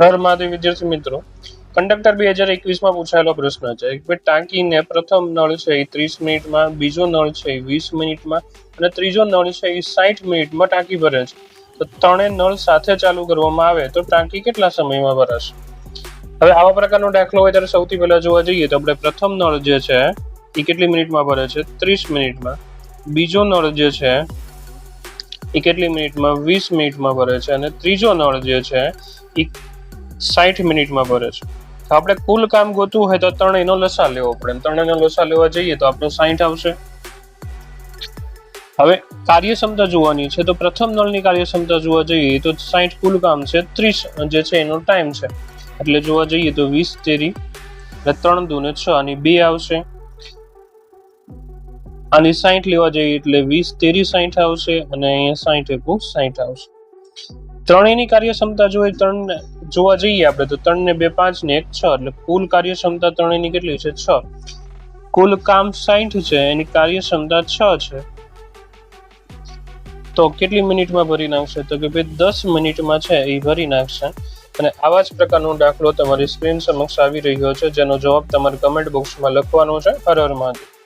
ઘરમાંથી વિદ્યાર્થી મિત્રો કંડક્ટર 2021 માં પૂછાયેલો પ્રશ્ન છે કે ટાંકીને પ્રથમ નળ છે એ 30 મિનિટમાં, બીજો નળ છે એ 20 મિનિટમાં અને ત્રીજો નળ છે એ 60 મિનિટમાં ટાંકી ભરે છે. તો ત્રણેય નળ સાથે ચાલુ કરવામાં આવે તો ટાંકી કેટલા સમયમાં ભરાશે? હવે આવા પ્રકારનો દાખલો હોય ત્યારે સૌથી પહેલા જોવા જઈએ તો આપણે પ્રથમ નળ જે છે એ કેટલી મિનિટમાં ભરે છે? 30 મિનિટમાં. બીજો નળ જે છે એ કેટલી મિનિટમાં? 20 મિનિટમાં ભરે છે અને ત્રીજો નળ જે છે એ 60 મિનિટમાં ભરે છે. તો આપણે કુલ કામ ગોતવું હોય તો ત્રણેયનો લસા લેવો પડે. ત્રણેયનો લસા લેવા જઈએ તો આપણે 60 આવશે. હવે કાર્યક્ષમતા જોવાની છે તો પ્રથમ નળની કાર્યક્ષમતા જોવા જઈએ તો 60 કુલ કામ છે, 30 જે છે એનો ટાઈમ છે, એટલે જોવા જઈએ તો 20 તેરી એટલે 3 દુ ને 6 અને 2 આવશે. આની 60 લેવા જઈએ એટલે 20 તેરી 60 આવશે અને અહીંયા 60 એકુ 60 આવશે. ત્રણેયની કાર્યક્ષમતા જોવા જઈએ આપણે તો 3 ને 2 5 ને 1 6 એટલે કુલ કાર્યક્ષમતા ત્રણેયની કેટલી છે? 6. કુલ કામ 60 છે, એની કાર્યક્ષમતા 6 છે. તો કેટલી મિનિટમાં ભરી નાખશે? તો કે ભાઈ 10 મિનિટમાં છે એ ભરી નાખશે. અને આવા જ પ્રકારનો દાખલો તમારી સ્ક્રીન સમક્ષ આવી રહ્યો છે, જેનો જવાબ તમારે કમેન્ટ બોક્સમાં લખવાનો છે. હર હર મહાદેવ.